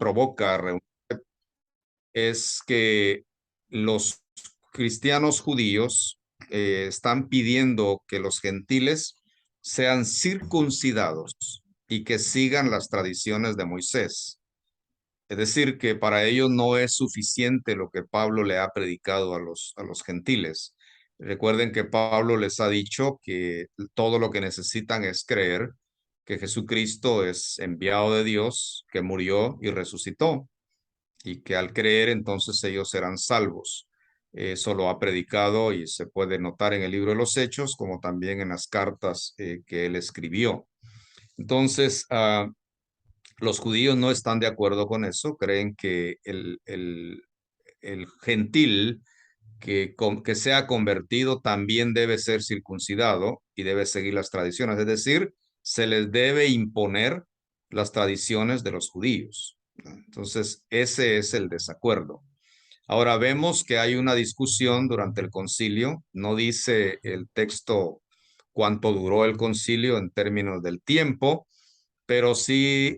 provoca reunir es que los cristianos judíos están pidiendo que los gentiles sean circuncidados y que sigan las tradiciones de Moisés. Es decir, que para ellos no es suficiente lo que Pablo le ha predicado a los gentiles. Recuerden que Pablo les ha dicho que todo lo que necesitan es creer que Jesucristo es enviado de Dios, que murió y resucitó, y que al creer entonces ellos serán salvos. Eso lo ha predicado y se puede notar en el libro de los Hechos, como también en las cartas que él escribió. Entonces, los judíos no están de acuerdo con eso, creen que el gentil que sea convertido también debe ser circuncidado y debe seguir las tradiciones, es decir, se les debe imponer las tradiciones de los judíos, ¿no? Entonces, ese es el desacuerdo. Ahora vemos que hay una discusión durante el concilio, no dice el texto cuánto duró el concilio en términos del tiempo, pero sí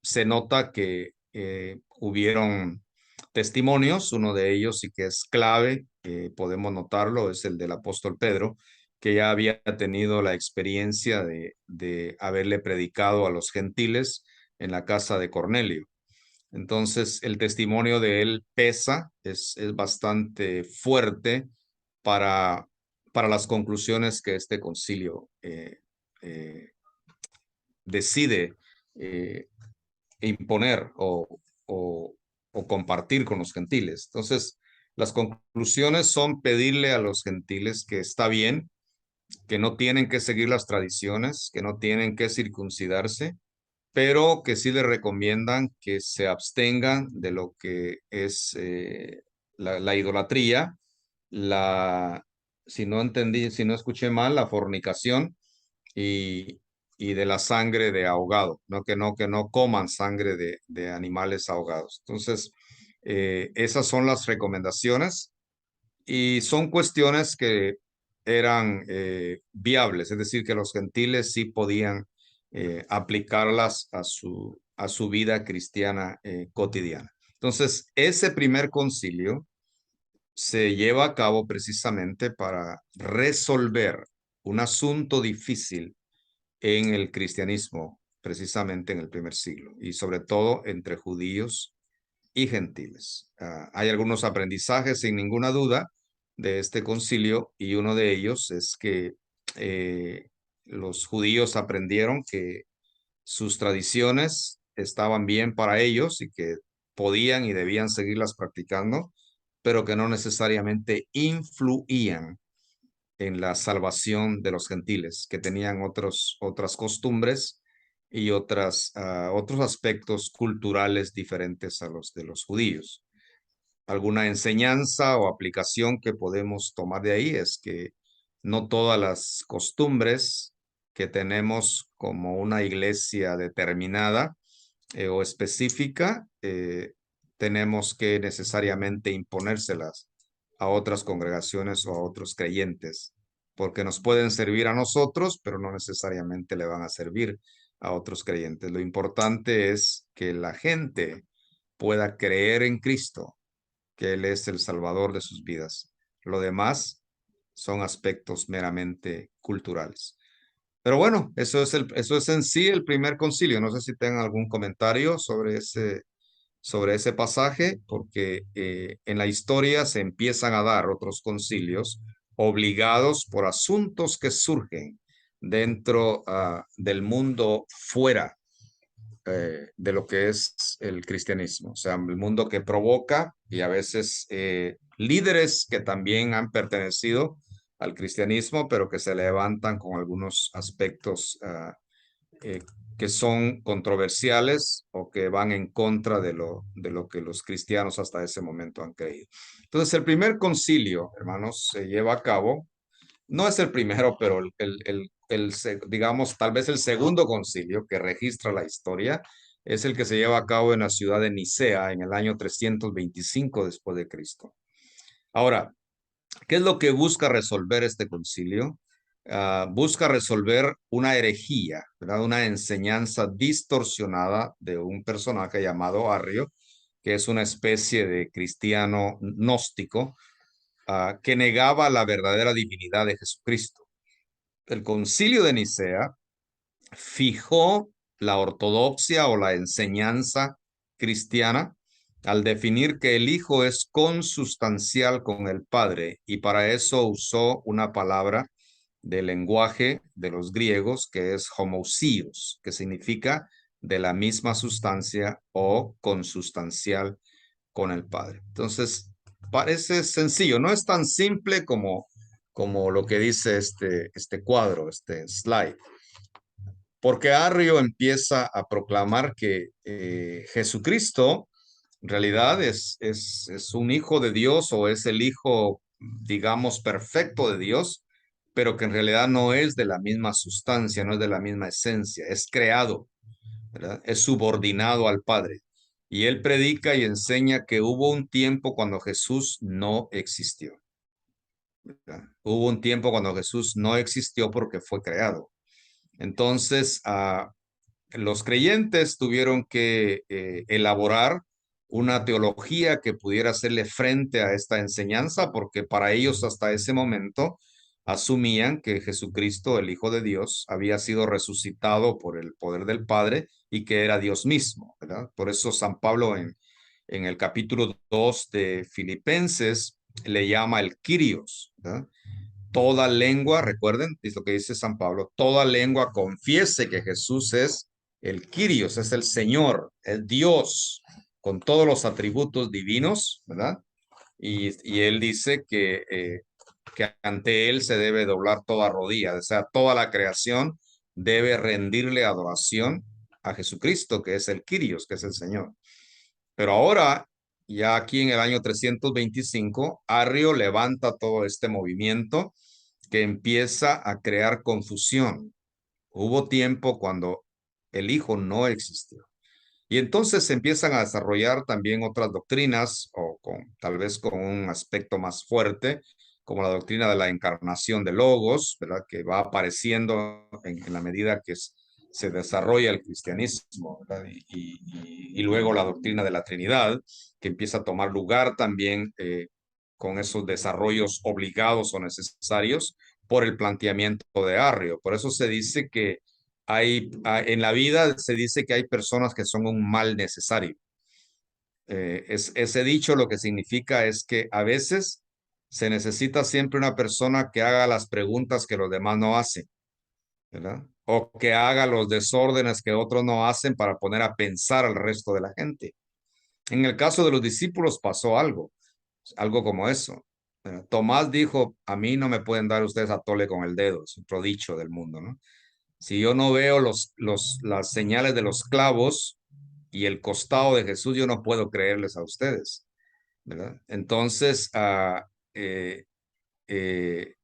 se nota que hubieron testimonios, uno de ellos y que es clave, podemos notarlo, es el del apóstol Pedro, que ya había tenido la experiencia de haberle predicado a los gentiles en la casa de Cornelio. Entonces, el testimonio de él pesa, es bastante fuerte para, para las conclusiones que este concilio eh, decide eh, imponer o compartir con los gentiles. Entonces, las conclusiones son pedirle a los gentiles que está bien, que no tienen que seguir las tradiciones, que no tienen que circuncidarse, pero que sí le recomiendan que se abstengan de lo que es la idolatría, la, si no entendí, si no escuché mal, la fornicación y, y de la sangre de ahogado, que no coman sangre de animales ahogados. Entonces, esas son las recomendaciones y son cuestiones que eran viables, es decir, que los gentiles sí podían aplicarlas a su vida cristiana cotidiana. Entonces, ese primer concilio se lleva a cabo precisamente para resolver un asunto difícil en el cristianismo, precisamente en el primer siglo, y sobre todo entre judíos y gentiles. Hay algunos aprendizajes, sin ninguna duda, de este concilio, y uno de ellos es que los judíos aprendieron que sus tradiciones estaban bien para ellos y que podían y debían seguirlas practicando, pero que no necesariamente influían en la salvación de los gentiles, que tenían otras costumbres y otros aspectos culturales diferentes a los de los judíos. Alguna enseñanza o aplicación que podemos tomar de ahí es que no todas las costumbres que tenemos como una iglesia determinada o específica, tenemos que necesariamente imponérselas a otras congregaciones o a otros creyentes, porque nos pueden servir a nosotros, pero no necesariamente le van a servir a otros creyentes. Lo importante es que la gente pueda creer en Cristo, que Él es el Salvador de sus vidas. Lo demás son aspectos meramente culturales. Pero bueno, eso es en sí el primer concilio. No sé si tengan algún comentario sobre ese pasaje, porque en la historia se empiezan a dar otros concilios obligados por asuntos que surgen dentro del mundo fuera de lo que es el cristianismo, o sea, el mundo que provoca y a veces líderes que también han pertenecido al cristianismo, pero que se levantan con algunos aspectos eh, que son controversiales o que van en contra de lo que los cristianos hasta ese momento han creído. Entonces, el primer concilio, hermanos, se lleva a cabo, no es el primero, pero digamos, tal vez el segundo concilio que registra la historia es el que se lleva a cabo en la ciudad de Nicea en el año 325 después de Cristo. Ahora, ¿qué es lo que busca resolver este concilio? busca resolver una herejía, ¿verdad? Una enseñanza distorsionada de un personaje llamado Arrio, que es una especie de cristiano gnóstico que negaba la verdadera divinidad de Jesucristo. El Concilio de Nicea fijó la ortodoxia o la enseñanza cristiana al definir que el Hijo es consustancial con el Padre, y para eso usó una palabra del lenguaje de los griegos que es homousios, que significa de la misma sustancia o consustancial con el Padre. Entonces, parece sencillo, no es tan simple como lo que dice este cuadro, este slide. Porque Arrio empieza a proclamar que Jesucristo en realidad es un hijo de Dios, o es el hijo, digamos, perfecto de Dios, pero que en realidad no es de la misma sustancia, no es de la misma esencia, es creado, ¿verdad? Es subordinado al Padre. Y él predica y enseña que hubo un tiempo cuando Jesús no existió, ¿verdad? Hubo un tiempo cuando Jesús no existió porque fue creado. Entonces, los creyentes tuvieron que elaborar una teología que pudiera hacerle frente a esta enseñanza, porque para ellos hasta ese momento asumían que Jesucristo, el Hijo de Dios, había sido resucitado por el poder del Padre y que era Dios mismo, ¿verdad? Por eso San Pablo en el capítulo 2 de Filipenses le llama el Kyrios, ¿verdad? Toda lengua, recuerden, es lo que dice San Pablo, toda lengua confiese que Jesús es el Kyrios, es el Señor, el Dios, con todos los atributos divinos, ¿verdad? Y él dice que ante él se debe doblar toda rodilla, o sea, toda la creación debe rendirle adoración a Jesucristo, que es el Kyrios, que es el Señor. Pero ahora, ya aquí en el año 325, Arrio levanta todo este movimiento que empieza a crear confusión. Hubo tiempo cuando el Hijo no existió. Y entonces se empiezan a desarrollar también otras doctrinas, o tal vez con un aspecto más fuerte, como la doctrina de la encarnación de Logos, ¿verdad? Que va apareciendo en la medida que se desarrolla el cristianismo, ¿verdad? Y luego la doctrina de la Trinidad, que empieza a tomar lugar también con esos desarrollos obligados o necesarios por el planteamiento de Arrio. Por eso se dice que en la vida se dice que hay personas que son un mal necesario. Ese dicho lo que significa es que a veces se necesita siempre una persona que haga las preguntas que los demás no hacen, ¿verdad? O que haga los desórdenes que otros no hacen para poner a pensar al resto de la gente. En el caso de los discípulos pasó algo como eso. Tomás dijo, a mí no me pueden dar ustedes a tole con el dedo, es otro dicho del mundo, ¿no? Si yo no veo las señales de los clavos y el costado de Jesús, yo no puedo creerles a ustedes, ¿verdad? Entonces, eh, eh,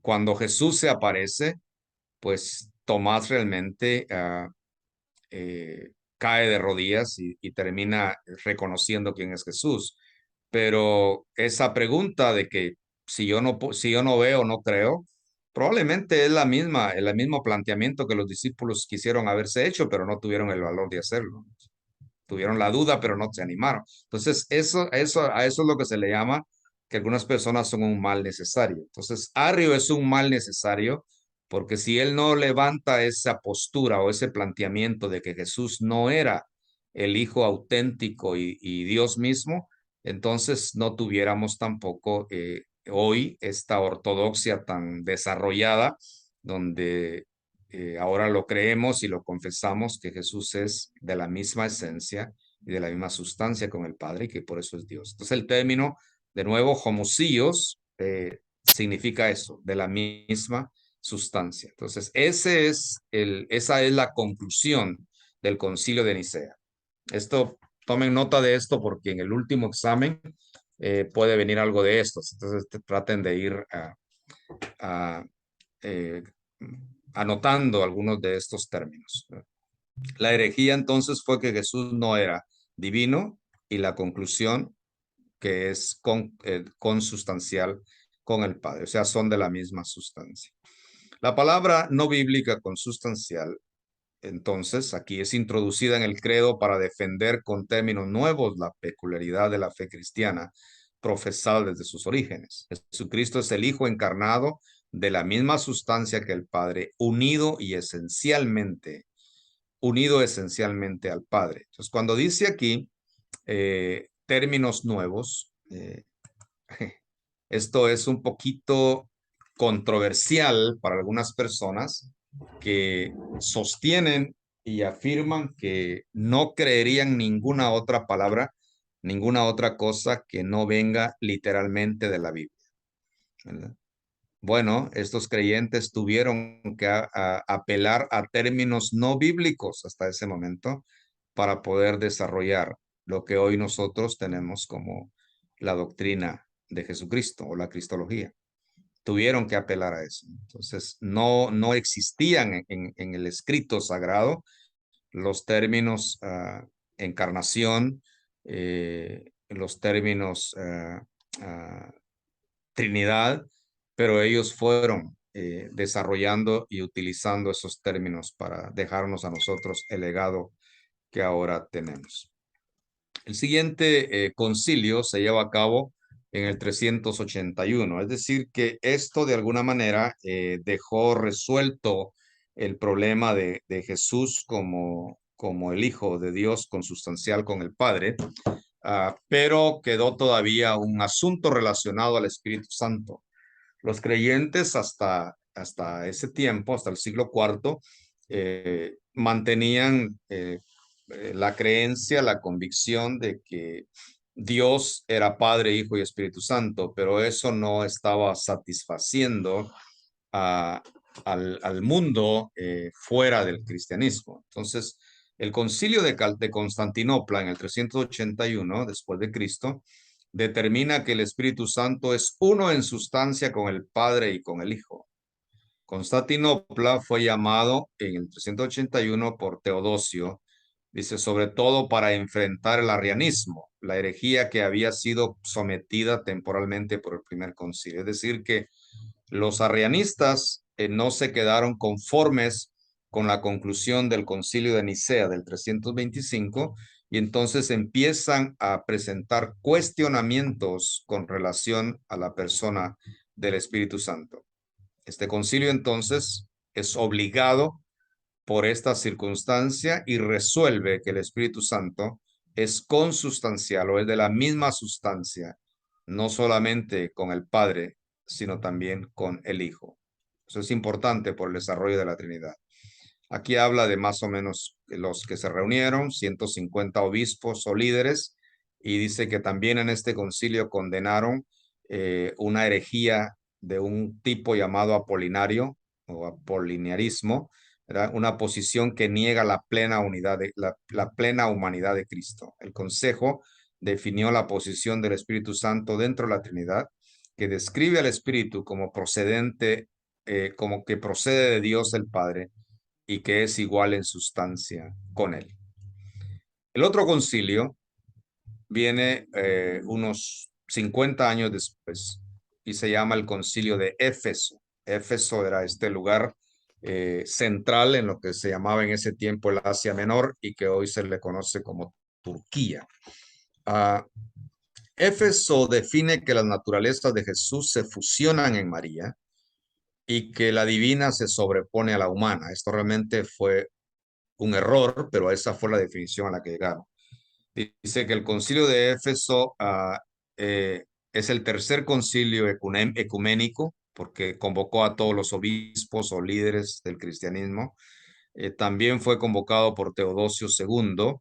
cuando Jesús se aparece, pues Tomás realmente cae de rodillas y termina reconociendo quién es Jesús. Pero esa pregunta de que si yo no veo, no creo, probablemente es el mismo planteamiento que los discípulos quisieron haberse hecho, pero no tuvieron el valor de hacerlo. Tuvieron la duda, pero no se animaron. Entonces, a eso es lo que se le llama que algunas personas son un mal necesario. Entonces, Arrio es un mal necesario porque si él no levanta esa postura o ese planteamiento de que Jesús no era el Hijo auténtico y Dios mismo, entonces no tuviéramos tampoco hoy esta ortodoxia tan desarrollada donde ahora lo creemos y lo confesamos que Jesús es de la misma esencia y de la misma sustancia con el Padre y que por eso es Dios. Entonces el término, de nuevo, homousios, significa eso, de la misma sustancia. Entonces esa es la conclusión del Concilio de Nicea. Tomen nota de esto porque en el último examen puede venir algo de esto. Entonces traten de ir a eh, anotando algunos de estos términos. La herejía entonces fue que Jesús no era divino y la conclusión que es consustancial con el Padre, o sea, son de la misma sustancia. La palabra no bíblica consustancial, entonces, aquí es introducida en el credo para defender con términos nuevos la peculiaridad de la fe cristiana profesada desde sus orígenes. Jesucristo es el Hijo encarnado de la misma sustancia que el Padre, unido esencialmente al Padre. Entonces, cuando dice aquí términos nuevos, esto es un poquito controversial para algunas personas que sostienen y afirman que no creerían ninguna otra palabra, ninguna otra cosa que no venga literalmente de la Biblia, ¿verdad? Bueno, estos creyentes tuvieron que apelar a términos no bíblicos hasta ese momento para poder desarrollar lo que hoy nosotros tenemos como la doctrina de Jesucristo o la cristología. Tuvieron que apelar a eso. Entonces, no existían en el escrito sagrado los términos encarnación, los términos Trinidad, pero ellos fueron desarrollando y utilizando esos términos para dejarnos a nosotros el legado que ahora tenemos. El siguiente concilio se lleva a cabo en el 381, es decir, que esto de alguna manera dejó resuelto el problema de Jesús como el Hijo de Dios consustancial con el Padre, pero quedó todavía un asunto relacionado al Espíritu Santo. Los creyentes hasta ese tiempo, hasta el siglo IV, mantenían la creencia, la convicción de que Dios era Padre, Hijo y Espíritu Santo, pero eso no estaba satisfaciendo al mundo fuera del cristianismo. Entonces, el concilio de Constantinopla en el 381 después de Cristo determina que el Espíritu Santo es uno en sustancia con el Padre y con el Hijo. Constantinopla fue llamado en el 381 por Teodosio, dice, sobre todo para enfrentar el arrianismo, la herejía que había sido sometida temporalmente por el primer concilio. Es decir, que los arrianistas no se quedaron conformes con la conclusión del concilio de Nicea del 325 y entonces empiezan a presentar cuestionamientos con relación a la persona del Espíritu Santo. Este concilio entonces es obligado por esta circunstancia y resuelve que el Espíritu Santo es consustancial o es de la misma sustancia, no solamente con el Padre, sino también con el Hijo. Eso es importante por el desarrollo de la Trinidad. Aquí habla de más o menos los que se reunieron, 150 obispos o líderes, y dice que también en este concilio condenaron una herejía de un tipo llamado apolinario o apoliniarismo, ¿verdad? Una posición que niega la plena unidad la plena humanidad de Cristo. El Consejo definió la posición del Espíritu Santo dentro de la Trinidad, que describe al Espíritu como procedente, como que procede de Dios el Padre y que es igual en sustancia con él. El otro concilio viene unos 50 años después y se llama el concilio de Éfeso. Éfeso era este lugar central en lo que se llamaba en ese tiempo el Asia Menor y que hoy se le conoce como Turquía. Éfeso define que las naturalezas de Jesús se fusionan en María y que la divina se sobrepone a la humana. Esto realmente fue un error, pero esa fue la definición a la que llegaron. Dice que el concilio de Éfeso es el tercer concilio ecuménico porque convocó a todos los obispos o líderes del cristianismo. También fue convocado por Teodosio II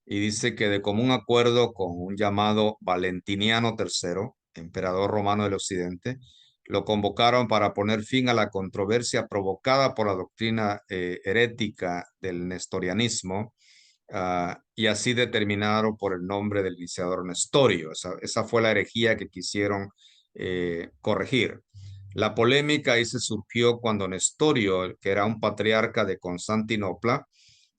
y dice que de común acuerdo con un llamado Valentiniano III, emperador romano del Occidente, lo convocaron para poner fin a la controversia provocada por la doctrina herética del nestorianismo, y así determinaron por el nombre del iniciador Nestorio. Esa fue la herejía que quisieron corregir. La polémica ahí se surgió cuando Nestorio, que era un patriarca de Constantinopla,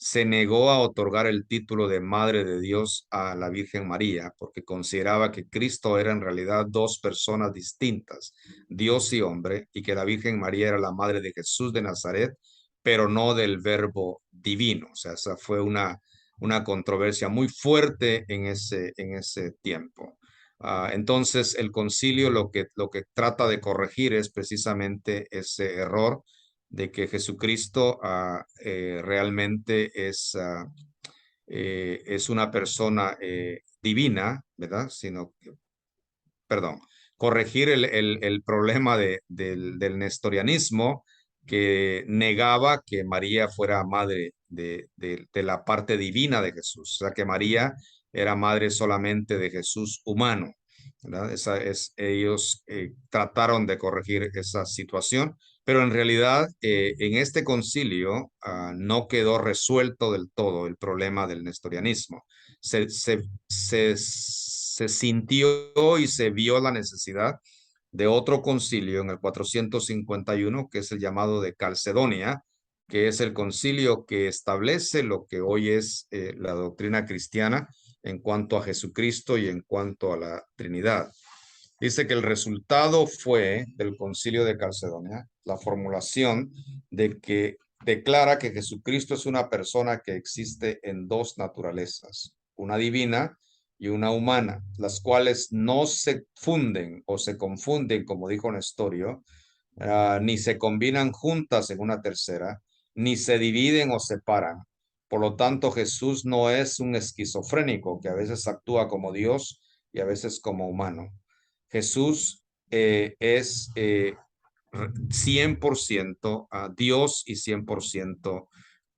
se negó a otorgar el título de Madre de Dios a la Virgen María, porque consideraba que Cristo era en realidad dos personas distintas, Dios y hombre, y que la Virgen María era la Madre de Jesús de Nazaret, pero no del Verbo divino. O sea, esa fue una controversia muy fuerte en ese tiempo. Entonces, el concilio lo que trata de corregir es precisamente ese error de que Jesucristo realmente es una persona divina, ¿verdad? Perdón, corregir el problema del nestorianismo que negaba que María fuera madre de la parte divina de Jesús, o sea, que María era madre solamente de Jesús humano, ¿verdad? Ellos trataron de corregir esa situación, pero en realidad en este concilio no quedó resuelto del todo el problema del nestorianismo. Se, se, se sintió y se vio la necesidad de otro concilio en el 451, que es el llamado de Calcedonia, que es el concilio que establece lo que hoy es la doctrina cristiana en cuanto a Jesucristo y en cuanto a la Trinidad. Dice que el resultado fue del concilio de Calcedonia, la formulación de que declara que Jesucristo es una persona que existe en dos naturalezas, una divina y una humana, las cuales no se funden o se confunden, como dijo Nestorio, ni se combinan juntas en una tercera, ni se dividen o separan. Por lo tanto, Jesús no es un esquizofrénico que a veces actúa como Dios y a veces como humano. Jesús es 100% Dios y 100%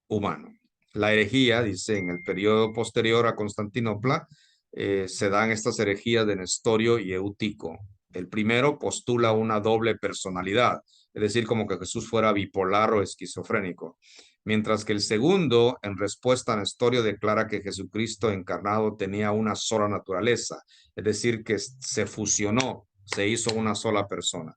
humano. La herejía, dice, en el periodo posterior a Constantinopla, se dan estas herejías de Nestorio y Eutico. El primero postula una doble personalidad, es decir, como que Jesús fuera bipolar o esquizofrénico. Mientras que el segundo, en respuesta a Nestorio, declara que Jesucristo encarnado tenía una sola naturaleza, es decir, que se fusionó, se hizo una sola persona.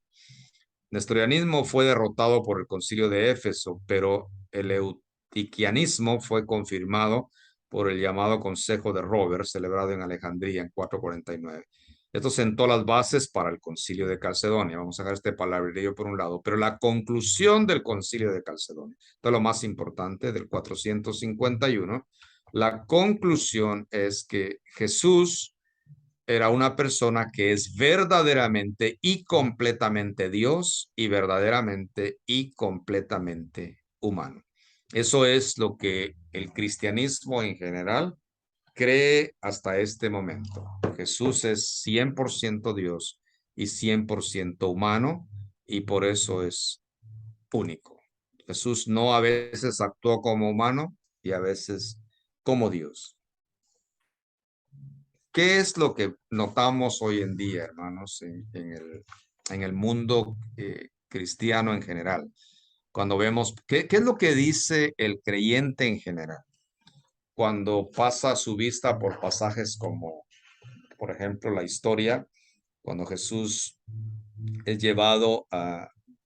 Nestorianismo fue derrotado por el Concilio de Éfeso, pero el eutiquianismo fue confirmado por el llamado Consejo de Roberts, celebrado en Alejandría en 449. Esto sentó las bases para el Concilio de Calcedonia. Vamos a dejar este palabrerío por un lado, pero la conclusión del Concilio de Calcedonia, esto es lo más importante del 451, la conclusión es que Jesús era una persona que es verdaderamente y completamente Dios y verdaderamente y completamente humano. Eso es lo que el cristianismo en general cree hasta este momento. Jesús es 100% Dios y 100% humano y por eso es único. Jesús no a veces actuó como humano y a veces como Dios. ¿Qué es lo que notamos hoy en día, hermanos, en el mundo cristiano en general? Cuando vemos, ¿qué es lo que dice el creyente en general? Cuando pasa su vista por pasajes como, por ejemplo, la historia, cuando Jesús es llevado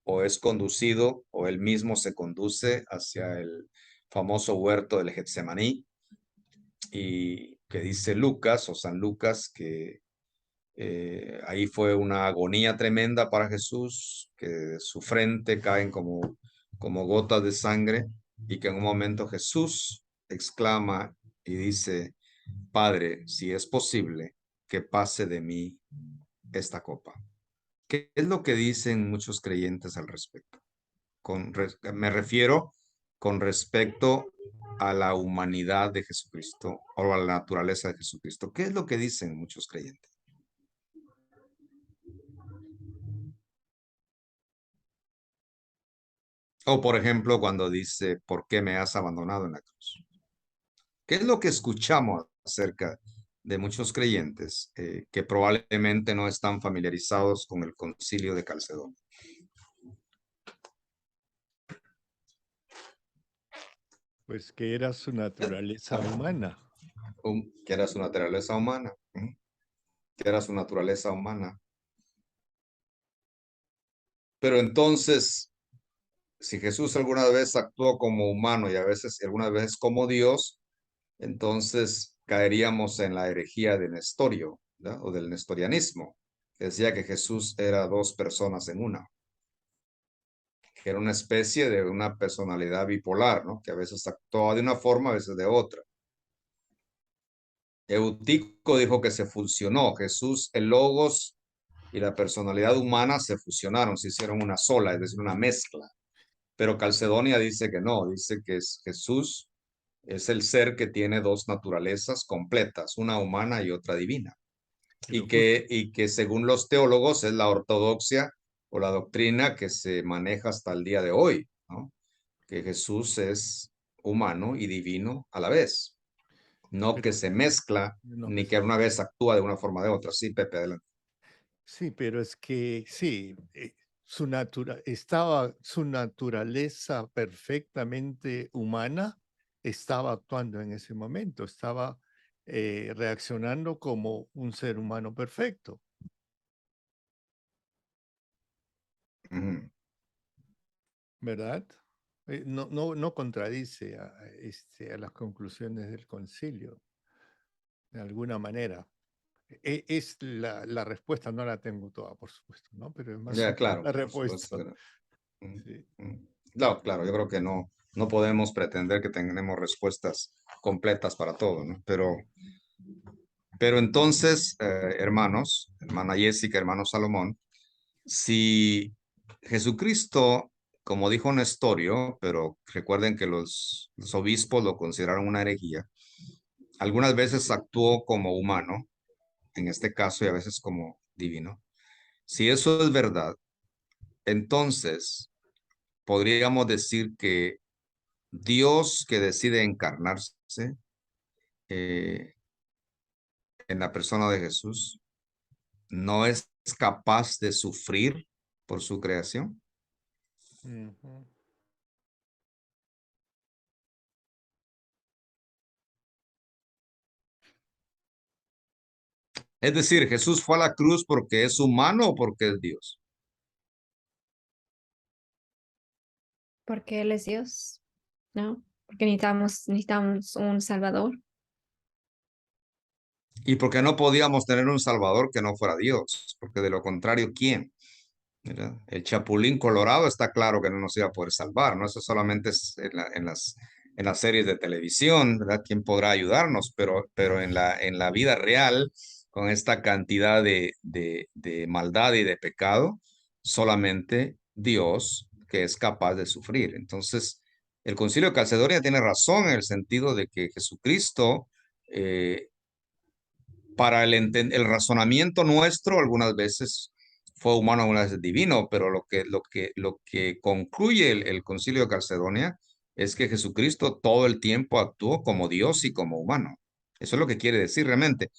o es conducido o él mismo se conduce hacia el famoso huerto del Getsemaní, y que dice Lucas o San Lucas que ahí fue una agonía tremenda para Jesús, que de su frente caen como gotas de sangre y que en un momento Jesús exclama y dice, Padre, si es posible, que pase de mí esta copa. ¿Qué es lo que dicen muchos creyentes al respecto? Me refiero con respecto a la humanidad de Jesucristo o a la naturaleza de Jesucristo. ¿Qué es lo que dicen muchos creyentes? O por ejemplo, cuando dice, ¿por qué me has abandonado en la cruz? ¿Qué es lo que escuchamos acerca de muchos creyentes que probablemente no están familiarizados con el concilio de Calcedonia? Pues que era su naturaleza humana. Que era su naturaleza humana. Que era su naturaleza humana. Pero entonces, si Jesús alguna vez actuó como humano y a veces, algunas veces como Dios, entonces caeríamos en la herejía de Nestorio, ¿verdad? O del nestorianismo, que decía que Jesús era dos personas en una, que era una especie de una personalidad bipolar, ¿no? Que a veces actuaba de una forma, a veces de otra. Eutico dijo que se fusionó, Jesús, el logos y la personalidad humana se fusionaron, se hicieron una sola, es decir, una mezcla. Pero Calcedonia dice que no, dice que Jesús es el ser que tiene dos naturalezas completas, una humana y otra divina. Pero justo, Y que según los teólogos es la ortodoxia o la doctrina que se maneja hasta el día de hoy, ¿no? Que Jesús es humano y divino a la vez, no que pero se mezcla no que ni que una vez actúa de una forma de otra. Sí, Pepe, adelante. sí, pero es que sí, su naturaleza perfectamente humana estaba actuando en ese momento, estaba reaccionando como un ser humano perfecto, Ujú. ¿verdad? No contradice a las conclusiones del concilio, de alguna manera. Es la respuesta, no la tengo toda, por supuesto, ¿no? Pero es más o Ya, menos claro, la por supuesto. respuesta. Claro. Ujú, Sí. ujú. No, claro, yo creo que no podemos pretender que tengamos respuestas completas para todo, ¿no? Pero entonces, hermanos, hermana Jessica, hermano Salomón, si Jesucristo, como dijo Nestorio, pero recuerden que los obispos lo consideraron una herejía, algunas veces actuó como humano, en este caso, y a veces como divino. Si eso es verdad, entonces podríamos decir que Dios que decide encarnarse eh, en la persona de Jesús no es capaz de sufrir por su creación. Ujú. Es decir, Jesús fue a la cruz porque es humano o porque es Dios. Porque Él es Dios, ¿no? Porque necesitamos un Salvador. Y porque no podíamos tener un Salvador que no fuera Dios, porque de lo contrario, ¿quién? ¿Verdad? El Chapulín Colorado está claro que no nos iba a poder salvar, ¿no? Eso solamente es en las series de televisión, ¿verdad? ¿Quién podrá ayudarnos? Pero en la vida real, con esta cantidad de maldad y de pecado, solamente Dios que es capaz de sufrir. Entonces, el Concilio de Calcedonia tiene razón en el sentido de que Jesucristo, eh, para el razonamiento nuestro, algunas veces fue humano, algunas veces divino, pero lo que concluye el Concilio de Calcedonia es que Jesucristo todo el tiempo actuó como Dios y como humano. Eso es lo que quiere decir realmente.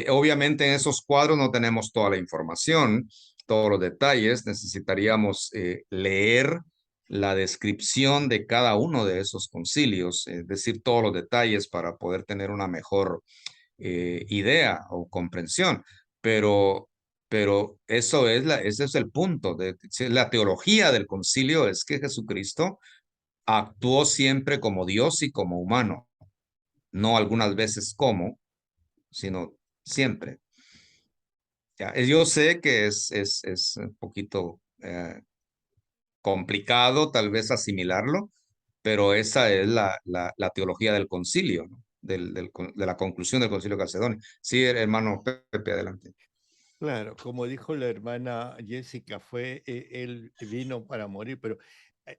Obviamente en esos cuadros no tenemos toda la información, todos los detalles, necesitaríamos leer la descripción de cada uno de esos concilios, es decir, todos los detalles para poder tener una mejor idea o comprensión, pero, pero ese es el punto. La teología del concilio es que Jesucristo actuó siempre como Dios y como humano, no algunas veces como, sino siempre. Ya, yo sé que es un poquito complicado tal vez asimilarlo, pero esa es la teología del concilio, ¿no? De la conclusión del concilio de Calcedonia. Sí, hermano Pepe, adelante. Claro, como dijo la hermana Jessica, él vino para morir, pero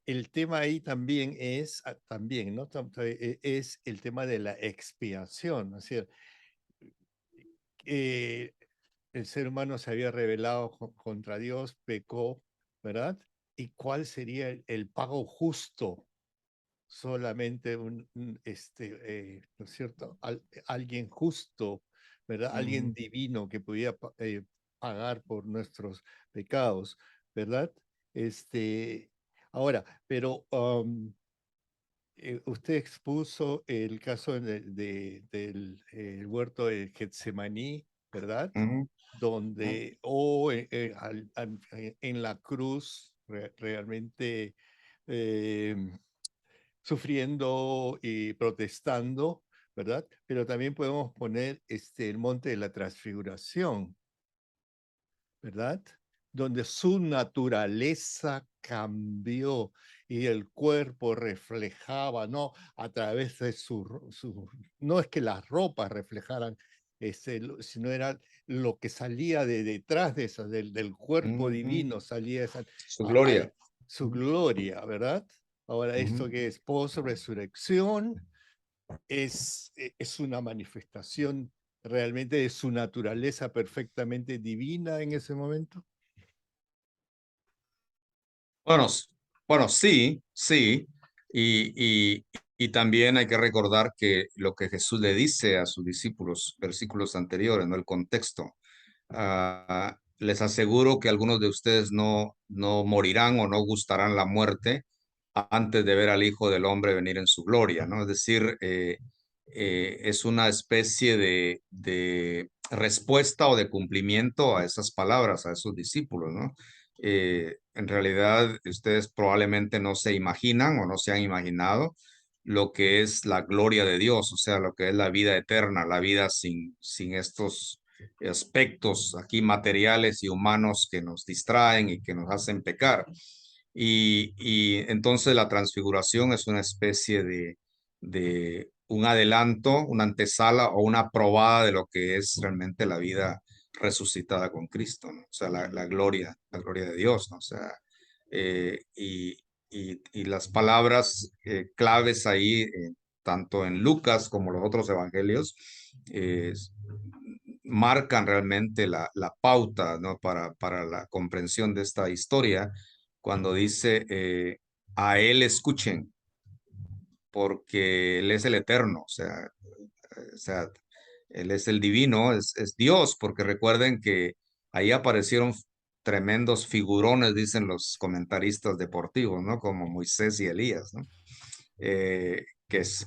el tema ahí también es, también, ¿no? Es el tema de la expiación, ¿no? Es decir, eh, el ser humano se había rebelado contra Dios, pecó, ¿verdad? ¿Y cuál sería el pago justo? Solamente ¿no es cierto? Alguien justo, ¿verdad? Alguien Ujú, divino que pudiera pagar por nuestros pecados, ¿verdad? Este, ahora, pero usted expuso el caso del huerto de Getsemaní, ¿verdad? ujú, ujú, Donde, en la cruz, realmente eh, sufriendo y protestando, ¿verdad? Pero también podemos poner el monte de la transfiguración, ¿verdad? Donde su naturaleza cambió y el cuerpo reflejaba, ¿no? A través de no es que las ropas reflejaran, sino era lo que salía de detrás de esa, del cuerpo divino, salía Su gloria. su gloria, ¿verdad? Ahora, esto Ujú. que es post-resurrección es una manifestación realmente de su naturaleza perfectamente divina en ese momento. Bueno, bueno, sí, sí. Y, y también hay que recordar que lo que Jesús le dice a sus discípulos, versículos anteriores, ¿no? El contexto. Les aseguro que algunos de ustedes no morirán o no gustarán la muerte antes de ver al Hijo del Hombre venir en su gloria, ¿no? Es decir, es una especie de respuesta o de cumplimiento a esas palabras, a esos discípulos, ¿no? En realidad, ustedes probablemente no se imaginan o no se han imaginado lo que es la gloria de Dios, o sea, lo que es la vida eterna, la vida sin estos aspectos aquí materiales y humanos que nos distraen y que nos hacen pecar. Y entonces la transfiguración es una especie de un adelanto, una antesala o una probada de lo que es realmente la vida resucitada con Cristo, ¿no? O sea, la gloria de Dios, ¿no? O sea, y las palabras claves ahí, tanto en Lucas como los otros evangelios, eh, marcan realmente la pauta, ¿no? Para la comprensión de esta historia, cuando dice, a Él escuchen, porque Él es el eterno, o sea, Él es el divino, es Dios, porque recuerden que ahí aparecieron tremendos figurones, dicen los comentaristas deportivos, ¿no? Como Moisés y Elías, ¿no? Que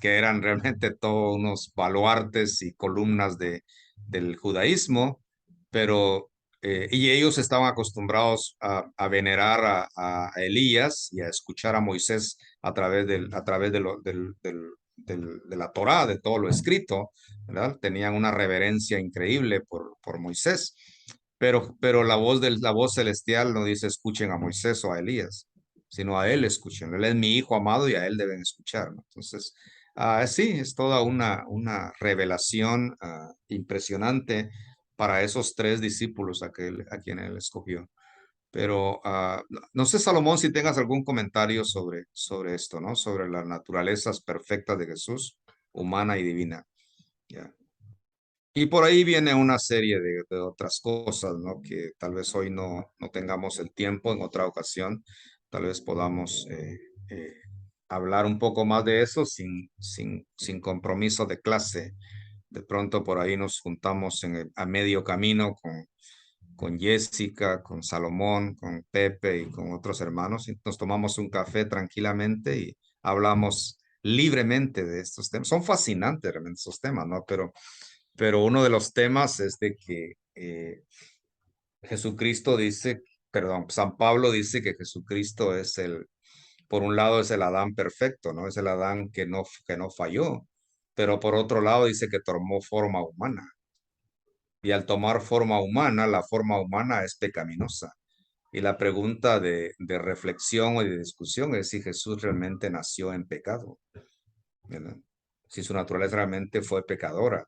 eran realmente todos unos baluartes y columnas del judaísmo, pero y ellos estaban acostumbrados a venerar a Elías y a escuchar a Moisés a través de la Torá, de todo lo escrito, ¿verdad? Tenían una reverencia increíble por Moisés, pero la voz celestial no dice escuchen a Moisés o a Elías, sino a Él escuchen. Él es mi Hijo amado y a Él deben escuchar, ¿no? Entonces, sí, es toda una revelación impresionante para esos tres discípulos a quien Él escogió. Pero no sé, Salomón, si tengas algún comentario sobre esto, ¿no? Sobre las naturalezas perfectas de Jesús, humana y divina. Ya. Y por ahí viene una serie de otras cosas, ¿no? Que tal vez hoy no tengamos el tiempo, en otra ocasión, tal vez podamos eh, hablar un poco más de eso sin compromiso de clase. De pronto por ahí nos juntamos a medio camino con Jessica, con Salomón, con Pepe y con otros hermanos y nos tomamos un café tranquilamente y hablamos libremente de estos temas. Son fascinantes realmente estos temas, ¿no? Pero uno de los temas es de que Jesucristo dice, perdón, San Pablo dice que Jesucristo por un lado es el Adán perfecto, ¿no? Es el Adán que no falló, pero por otro lado dice que tomó forma humana. Y al tomar forma humana, la forma humana es pecaminosa. Y la pregunta de reflexión o de discusión es si Jesús realmente nació en pecado, ¿verdad? Si su naturaleza realmente fue pecadora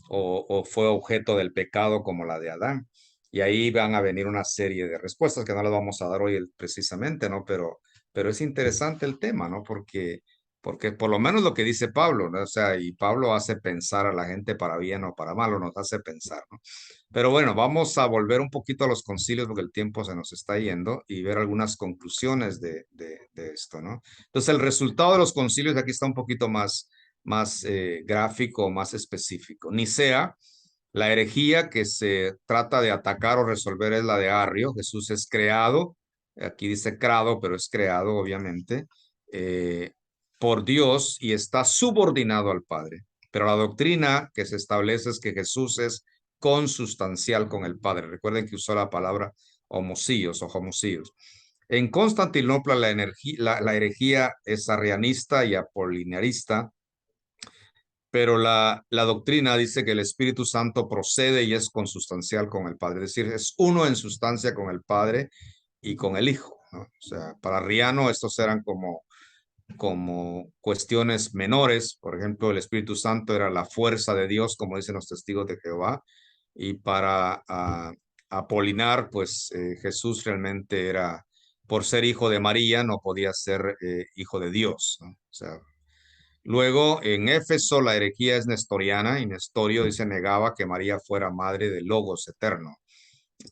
o fue objeto del pecado como la de Adán. Y ahí van a venir una serie de respuestas que no las vamos a dar hoy precisamente, ¿no? Pero es interesante el tema, ¿no? Porque por lo menos lo que dice Pablo, ¿no? O sea, y Pablo hace pensar a la gente para bien o para mal, o nos hace pensar, ¿no? Pero bueno, vamos a volver un poquito a los concilios porque el tiempo se nos está yendo y ver algunas conclusiones de esto, ¿no? Entonces, el resultado de los concilios aquí está un poquito más gráfico, más específico. Nicea, la herejía que se trata de atacar o resolver es la de Arrio. Jesús es creado, aquí dice creado, pero es creado, obviamente, eh, por Dios y está subordinado al Padre. Pero la doctrina que se establece es que Jesús es consustancial con el Padre. Recuerden que usó la palabra homocíos o homocíos. En Constantinopla la herejía es arrianista y apolinarista, pero la doctrina dice que el Espíritu Santo procede y es consustancial con el Padre, es decir, es uno en sustancia con el Padre y con el Hijo, ¿no? O sea, para Arriano estos eran como cuestiones menores. Por ejemplo, el Espíritu Santo era la fuerza de Dios, como dicen los testigos de Jehová, y para Apolinar, pues Jesús realmente era, por ser hijo de María, no podía ser hijo de Dios, ¿no? O sea, luego, en Éfeso, la herejía es nestoriana y Nestorio dice negaba que María fuera madre del Logos eterno.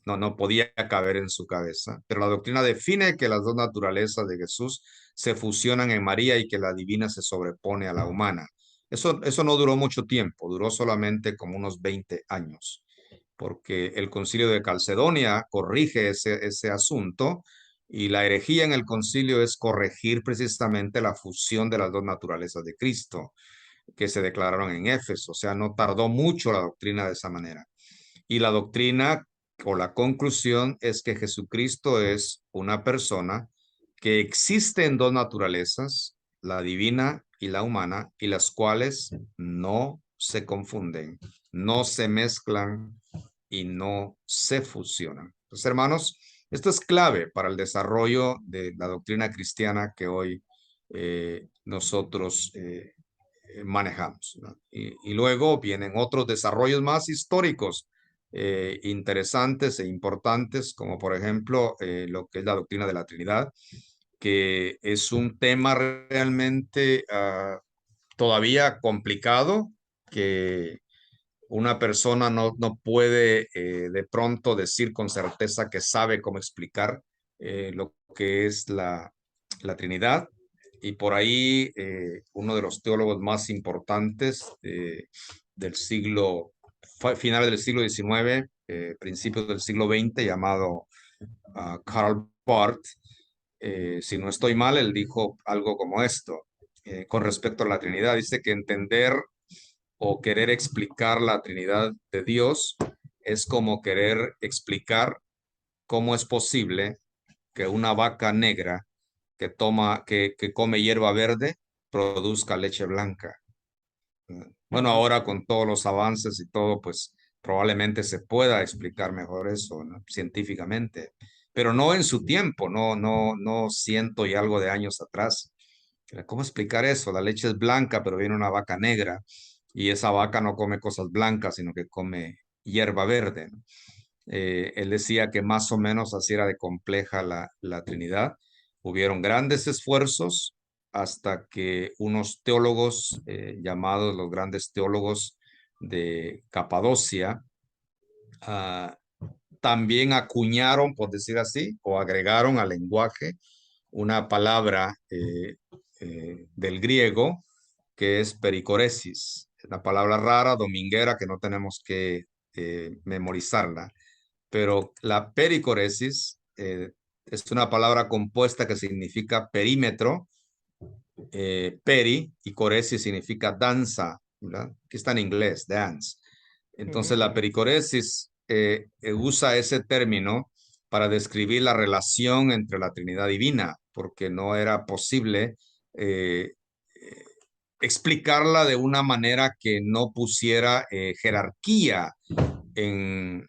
No podía caber en su cabeza. Pero la doctrina define que las dos naturalezas de Jesús se fusionan en María y que la divina se sobrepone a la humana. Eso no duró mucho tiempo, duró solamente como unos 20 años, porque el concilio de Calcedonia corrige ese asunto y la herejía en el concilio es corregir precisamente la fusión de las dos naturalezas de Cristo que se declararon en Éfeso. O sea, no tardó mucho la doctrina de esa manera. Y la doctrina o la conclusión es que Jesucristo es una persona que existe en dos naturalezas, la divina y la humana, y las cuales no se confunden, no se mezclan y no se fusionan. Entonces, hermanos, esto es clave para el desarrollo de la doctrina cristiana que hoy nosotros manejamos, ¿no? Y luego vienen otros desarrollos más históricos interesantes e importantes, como por ejemplo lo que es la doctrina de la Trinidad, que es un tema realmente todavía complicado, que una persona no puede de pronto decir con certeza que sabe cómo explicar lo que es la Trinidad. Y por ahí uno de los teólogos más importantes del finales del siglo XIX, principios del siglo XX, llamado Karl Barth, si no estoy mal, él dijo algo como esto con respecto a la Trinidad. Dice que entender o querer explicar la Trinidad de Dios es como querer explicar cómo es posible que una vaca negra que come hierba verde produzca leche blanca. Bueno, ahora con todos los avances y todo, pues probablemente se pueda explicar mejor eso, ¿no? Científicamente, pero no en su tiempo, no ciento y algo de años atrás. ¿Cómo explicar eso? La leche es blanca, pero viene una vaca negra y esa vaca no come cosas blancas, sino que come hierba verde, ¿no? Él decía que más o menos así era de compleja la Trinidad. Hubieron grandes esfuerzos hasta que unos teólogos llamados los grandes teólogos de Capadocia ah, también acuñaron, por decir así, o agregaron al lenguaje una palabra del griego que es pericoresis. Es una palabra rara, dominguera, que no tenemos que memorizarla, pero la pericoresis es una palabra compuesta que significa perímetro, peri, y coresis significa danza, ¿verdad? Aquí está en inglés, dance. Entonces la pericoresis usa ese término para describir la relación entre la Trinidad Divina, porque no era posible explicarla de una manera que no pusiera jerarquía en,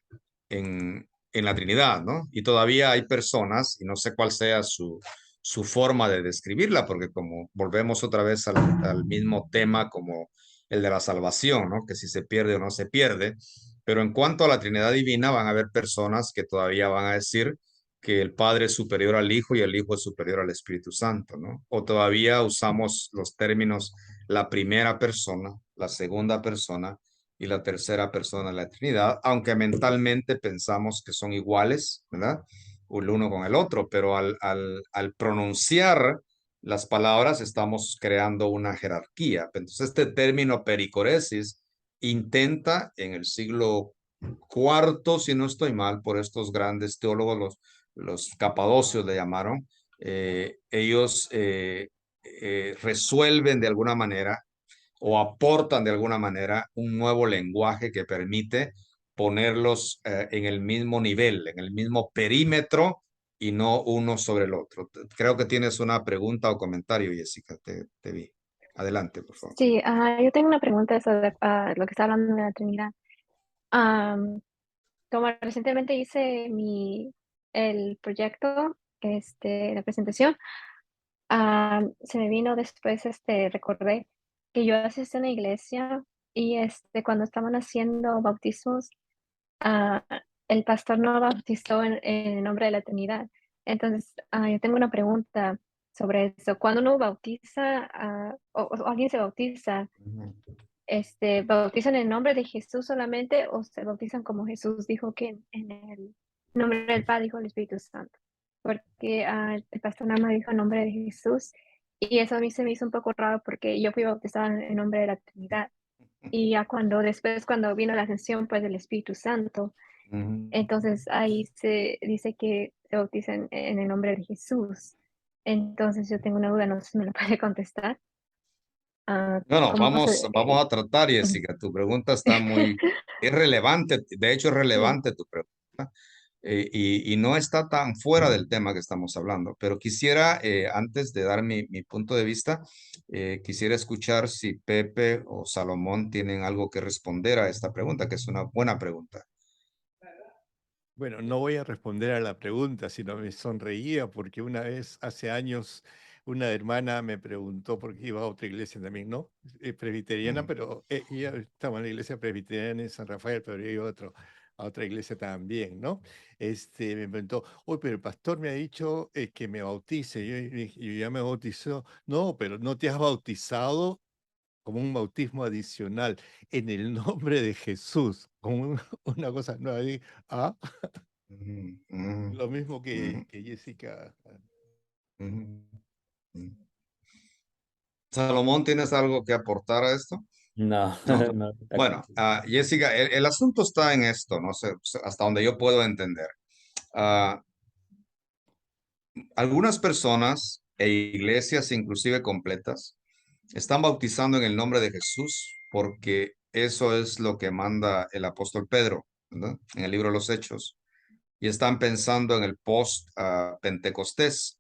en la Trinidad, ¿no? Y todavía hay personas, y no sé cuál sea su forma de describirla, porque como volvemos otra vez al mismo tema como el de la salvación, ¿no? Que si se pierde o no se pierde. Pero en cuanto a la Trinidad Divina, van a haber personas que todavía van a decir que el Padre es superior al Hijo y el Hijo es superior al Espíritu Santo, ¿no? O todavía usamos los términos la primera persona, la segunda persona y la tercera persona de la Trinidad, aunque mentalmente pensamos que son iguales, ¿verdad? El uno con el otro, pero al pronunciar las palabras estamos creando una jerarquía. Entonces este término pericoresis intenta en el siglo IV, si no estoy mal, por estos grandes teólogos, los capadocios le llamaron, ellos resuelven de alguna manera o aportan de alguna manera un nuevo lenguaje que permite ponerlos en el mismo nivel, en el mismo perímetro y no uno sobre el otro. Creo que tienes una pregunta o comentario, Jessica, te vi. Adelante, por favor. Sí, yo tengo una pregunta sobre lo que está hablando de la Trinidad. Am, Como recientemente hice el proyecto, la presentación, se me vino después, recordé que yo asistí a una iglesia y cuando estaban haciendo bautismos, ah, el pastor no bautizó en el nombre de la Trinidad. Entonces, yo tengo una pregunta sobre eso. Cuando uno bautiza, o alguien se bautiza, Ujú. ¿bautizan en el nombre de Jesús solamente o se bautizan como Jesús dijo que en el nombre del Padre, Hijo y el Espíritu Santo? Porque el pastor nada más dijo en nombre de Jesús y eso a mí se me hizo un poco raro porque yo fui bautizada en el nombre de la Trinidad y ya cuando vino la ascensión pues del Espíritu Santo, Ujú. entonces ahí se dice que se bautizan en el nombre de Jesús. Entonces yo tengo una duda, no sé si me lo puede contestar. Bueno, ¿Cómo se...? vamos a tratar, Jessica. Tu pregunta está es relevante, de hecho es Sí. relevante tu pregunta, y no está tan fuera del tema que estamos hablando, pero quisiera, antes de dar mi punto de vista, quisiera escuchar si Pepe o Salomón tienen algo que responder a esta pregunta, que es una buena pregunta. Bueno, no voy a responder a la pregunta, sino me sonreía porque una vez, hace años, una hermana me preguntó, porque iba a otra iglesia también, ¿no? Presbiteriana, Mm, pero ella estaba en la iglesia presbiteriana en San Rafael, pero yo iba a otra iglesia también, ¿no? Me preguntó, oye, pero el pastor me ha dicho que me bautice. Yo ya me bautizó. No, pero no te has bautizado como un bautismo adicional en el nombre de Jesús, como una cosa nueva. Y, ah, mm, mm, lo mismo mm, que Jessica. mm, mm. Salomón, ¿tienes algo que aportar a esto? No, No. no, Bueno, Jessica, el asunto está en esto, no sé, hasta donde yo puedo entender. Ah, Algunas personas e iglesias, inclusive completas, están bautizando en el nombre de Jesús porque eso es lo que manda el apóstol Pedro, ¿verdad? En el libro de los Hechos. Y están pensando en el post Pentecostés.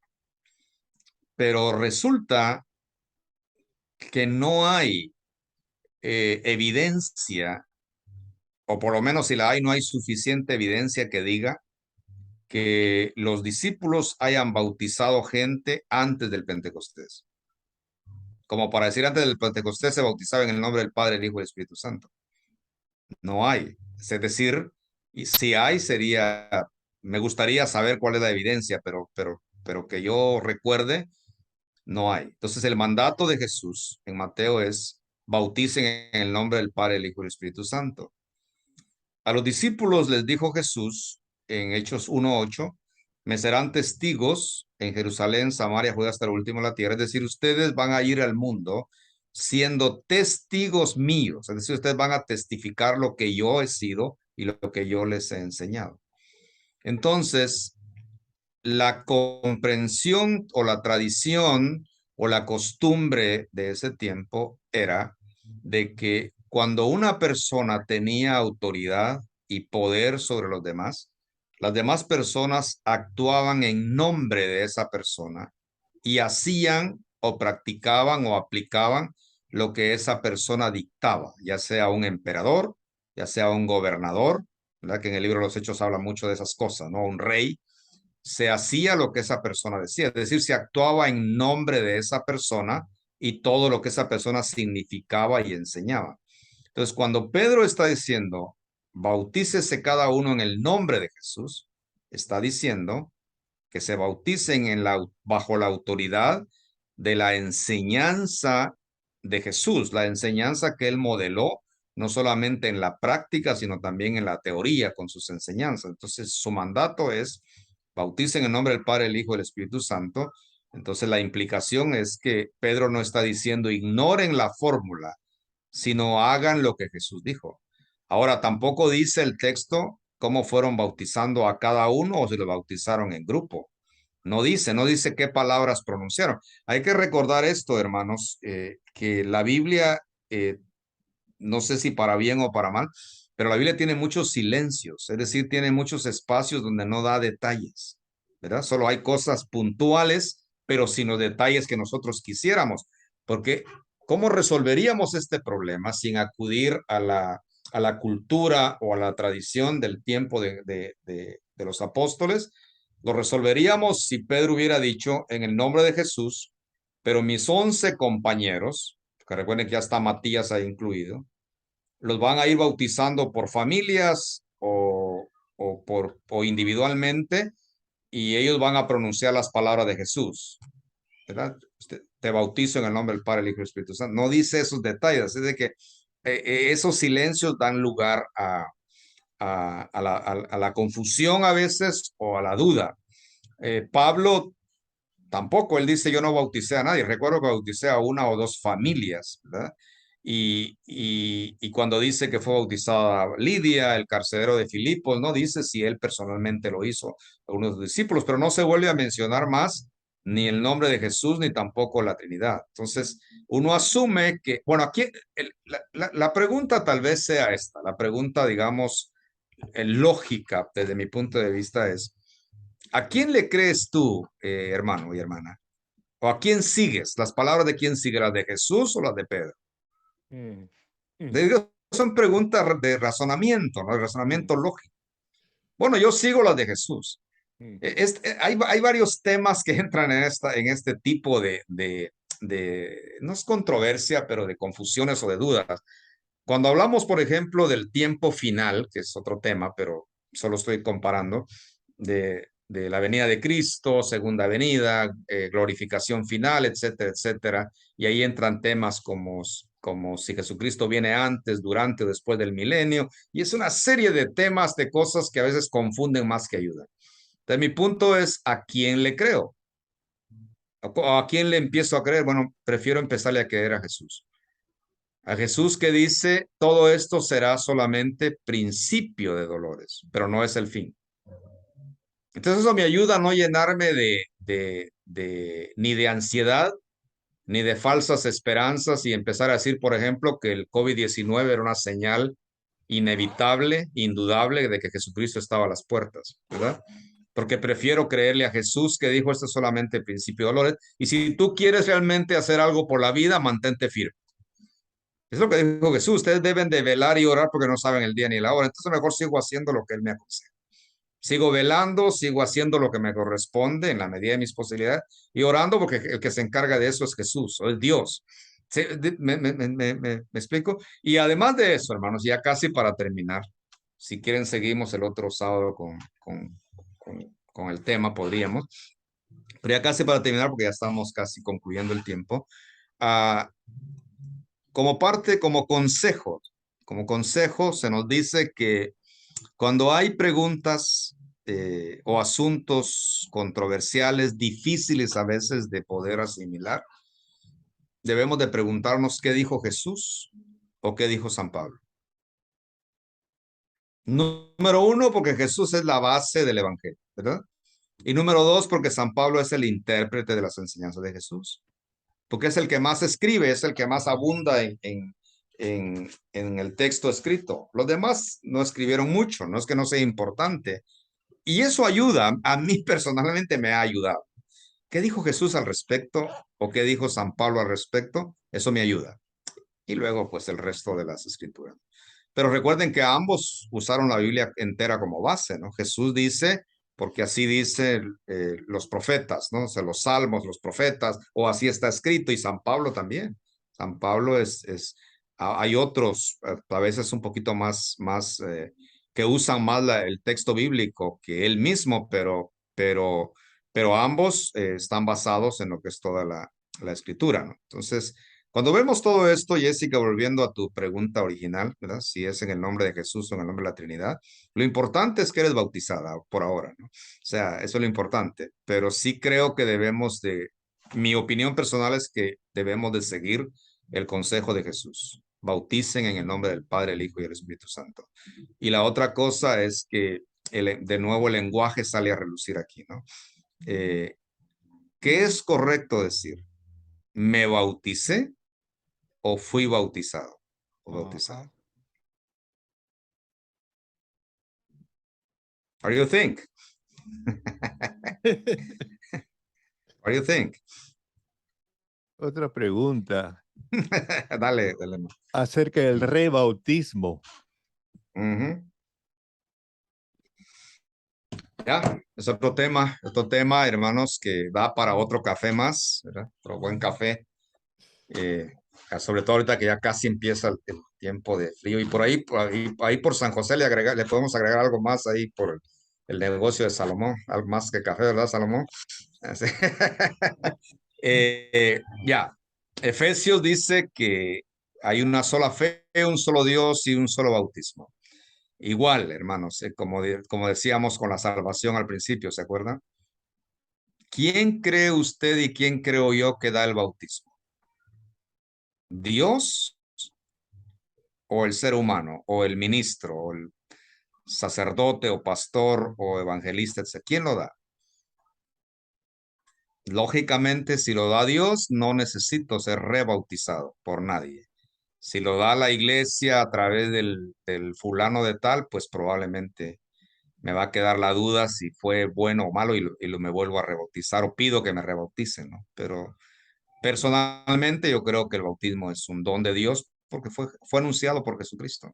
Pero resulta que no hay evidencia, o por lo menos si la hay, no hay suficiente evidencia que diga que los discípulos hayan bautizado gente antes del Pentecostés. Como para decir, antes del Pentecostés se bautizaba en el nombre del Padre, el Hijo y el Espíritu Santo. No hay. Es decir, y si hay, me gustaría saber cuál es la evidencia, pero que yo recuerde, no hay. Entonces, el mandato de Jesús en Mateo es: bauticen en el nombre del Padre, el Hijo y el Espíritu Santo. A los discípulos les dijo Jesús en Hechos 1:8: me serán testigos en Jerusalén, Samaria, Judea, hasta el último de la tierra. Es decir, ustedes van a ir al mundo siendo testigos míos. Es decir, ustedes van a testificar lo que yo he sido y lo que yo les he enseñado. Entonces, la comprensión o la tradición o la costumbre de ese tiempo era de que cuando una persona tenía autoridad y poder sobre los demás, las demás personas actuaban en nombre de esa persona y hacían o practicaban o aplicaban lo que esa persona dictaba, ya sea un emperador, ya sea un gobernador, ¿verdad? Que en el libro de los Hechos habla mucho de esas cosas, ¿no? Un rey se hacía lo que esa persona decía, es decir, se actuaba en nombre de esa persona y todo lo que esa persona significaba y enseñaba. Entonces, cuando Pedro está diciendo, bautícese cada uno en el nombre de Jesús, está diciendo que se bauticen bajo la autoridad de la enseñanza de Jesús, la enseñanza que él modeló, no solamente en la práctica, sino también en la teoría con sus enseñanzas. Entonces, su mandato es: bauticen en nombre del Padre, el Hijo y el Espíritu Santo. Entonces, la implicación es que Pedro no está diciendo ignoren la fórmula, sino hagan lo que Jesús dijo. Ahora, tampoco dice el texto cómo fueron bautizando a cada uno o si lo bautizaron en grupo. No dice qué palabras pronunciaron. Hay que recordar esto, hermanos, que la Biblia, no sé si para bien o para mal, pero la Biblia tiene muchos silencios, es decir, tiene muchos espacios donde no da detalles. ¿verdad? Solo hay cosas puntuales, pero sin los detalles que nosotros quisiéramos. Porque, ¿cómo resolveríamos este problema sin acudir a la cultura o a la tradición del tiempo de los apóstoles? Lo resolveríamos si Pedro hubiera dicho en el nombre de Jesús, pero mis 11 compañeros, que recuerden que ya está Matías ahí incluido, los van a ir bautizando por familias o individualmente, y ellos van a pronunciar las palabras de Jesús, ¿verdad? Te bautizo en el nombre del Padre, el Hijo y el Espíritu Santo. No dice esos detalles, es de que esos silencios dan lugar a la confusión a veces o a la duda. Pablo tampoco, él dice, yo no bauticé a nadie. Recuerdo que bauticé a una o dos familias, ¿verdad? Y cuando dice que fue bautizada Lidia, el carcelero de Filipos, no dice si él personalmente lo hizo a uno de los discípulos, pero no se vuelve a mencionar más ni el nombre de Jesús ni tampoco la Trinidad. Entonces, uno asume que, bueno, aquí la pregunta tal vez sea esta, la pregunta, digamos, lógica desde mi punto de vista es, ¿a quién le crees tú, hermano y hermana? ¿O a quién sigues? ¿Las palabras de quién sigue? ¿Las de Jesús o las de Pedro? Mm, mm, Son preguntas de razonamiento, ¿no? De razonamiento lógico. Bueno, yo sigo las de Jesús. mm, Hay varios temas que entran en este tipo no es controversia, pero de confusiones o de dudas. Cuando hablamos, por ejemplo, del tiempo final, que es otro tema, pero solo estoy comparando, de la venida de Cristo, segunda venida, glorificación final, etcétera, etcétera. Y ahí entran temas como si Jesucristo viene antes, durante o después del milenio. Y es una serie de temas, de cosas que a veces confunden más que ayudan. Entonces, mi punto es, ¿a quién le creo? ¿A quién le empiezo a creer? Bueno, prefiero empezarle a creer a Jesús. A Jesús que dice, todo esto será solamente principio de dolores, pero no es el fin. Entonces eso me ayuda a no llenarme ni de ansiedad, ni de falsas esperanzas y empezar a decir, por ejemplo, que el COVID-19 era una señal inevitable, indudable de que Jesucristo estaba a las puertas, ¿verdad? Porque prefiero creerle a Jesús que dijo esto es solamente principio de dolores. Y si tú quieres realmente hacer algo por la vida, mantente firme. Es lo que dijo Jesús. Ustedes deben de velar y orar porque no saben el día ni la hora. Entonces mejor sigo haciendo lo que Él me aconseja. Sigo velando, sigo haciendo lo que me corresponde en la medida de mis posibilidades y orando porque el que se encarga de eso es Jesús o es Dios. ¿Me explico? Y además de eso, hermanos, ya casi para terminar, si quieren seguimos el otro sábado con el tema, podríamos, pero ya casi para terminar porque ya estamos casi concluyendo el tiempo. Uh, como consejo, se nos dice que cuando hay preguntas o asuntos controversiales, difíciles a veces de poder asimilar, debemos de preguntarnos qué dijo Jesús o qué dijo San Pablo. Número uno, porque Jesús es la base del Evangelio, ¿verdad? Y número dos, porque San Pablo es el intérprete de las enseñanzas de Jesús. Porque es el que más escribe, es el que más abunda en el texto escrito. Los demás no escribieron mucho, no es que no sea importante. Y eso ayuda, a mí personalmente me ha ayudado. ¿Qué dijo Jesús al respecto o qué dijo San Pablo al respecto? Eso me ayuda. Y luego, pues, el resto de las escrituras. Pero recuerden que ambos usaron la Biblia entera como base, ¿no? Jesús dice, porque así dice los profetas, ¿no? O sea, los salmos, los profetas, o así está escrito, y San Pablo también. San Pablo hay otros, a veces un poquito más que usan más el texto bíblico que él mismo, pero ambos están basados en lo que es toda la escritura, ¿no? Entonces, cuando vemos todo esto, Jessica, volviendo a tu pregunta original, ¿verdad? Si es en el nombre de Jesús o en el nombre de la Trinidad, lo importante es que eres bautizada por ahora, ¿no? O sea, eso es lo importante, pero sí creo que mi opinión personal es que debemos de seguir el consejo de Jesús. Bauticen en el nombre del Padre, el Hijo y el Espíritu Santo. Y la otra cosa es que de nuevo el lenguaje sale a relucir aquí, ¿no? ¿Qué es correcto decir? ¿Me bauticé o fui bautizado o bautizado? What do you think? What do you think? Otra pregunta Dale, dale. acerca del rebautismo. Ujú. Ya, es otro tema, hermanos, que da para otro café más, ¿verdad? Otro buen café. Sobre todo ahorita que ya casi empieza el tiempo de frío. Y ahí por San José le podemos agregar algo más ahí por el negocio de Salomón, algo más que café, ¿verdad, Salomón? Así. Ya, Efesios dice que hay una sola fe, un solo Dios y un solo bautismo. Igual, hermanos, como decíamos con la salvación al principio, ¿se acuerdan? ¿Quién cree usted y quién creo yo que da el bautismo? ¿Dios o el ser humano o el ministro o el sacerdote o pastor o evangelista, etcétera? ¿Quién lo da? Lógicamente, si lo da Dios, no necesito ser rebautizado por nadie. Si lo da la iglesia a través del fulano de tal, pues probablemente me va a quedar la duda si fue bueno o malo y me vuelvo a rebautizar o pido que me rebauticen, ¿no? Pero personalmente yo creo que el bautismo es un don de Dios porque fue anunciado por Jesucristo.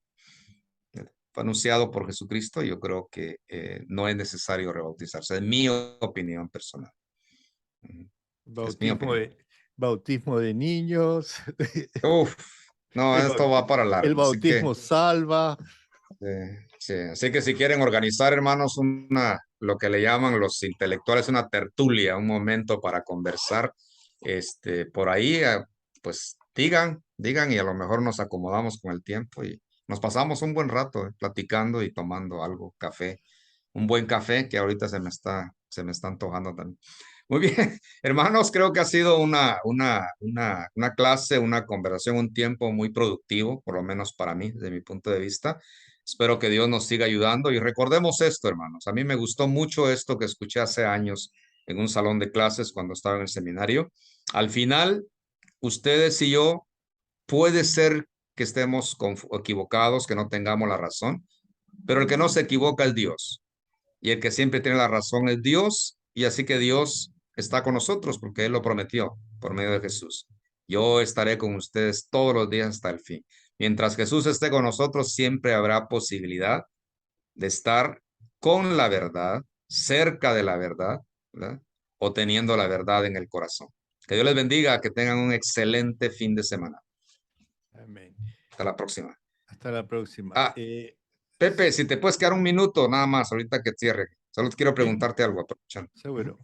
Fue anunciado por Jesucristo y yo creo que no es necesario rebautizarse. Es mi opinión personal. Es mi Bautismo opinión. bautismo de niños. Uf, no, El, esto va para el largo. Así que, bautismo salva. sí. Así que si quieren organizar, hermanos, lo que le llaman los intelectuales, una tertulia, un momento para conversar, por ahí, pues digan y a lo mejor nos acomodamos con el tiempo y nos pasamos un buen rato platicando y tomando algo, café, un buen café que ahorita se me está antojando también. Muy bien, hermanos, creo que ha sido una clase, una conversación, un tiempo muy productivo, por lo menos para mí, desde mi punto de vista. Espero que Dios nos siga ayudando y recordemos esto, hermanos. A mí me gustó mucho esto que escuché hace años en un salón de clases cuando estaba en el seminario. Al final, ustedes y yo, puede ser que estemos equivocados, que no tengamos la razón, pero el que no se equivoca es Dios. Y el que siempre tiene la razón es Dios, y así que Dios está con nosotros porque Él lo prometió por medio de Jesús. Yo estaré con ustedes todos los días hasta el fin. Mientras Jesús esté con nosotros, siempre habrá posibilidad de estar con la verdad, cerca de la verdad, ¿verdad? O teniendo la verdad en el corazón. Que Dios les bendiga, que tengan un excelente fin de semana. Amén. Hasta la próxima. Hasta la próxima. Pepe, si te puedes quedar un minuto nada más ahorita que cierre. Solo quiero sí, preguntarte algo, aprovechando. seguro.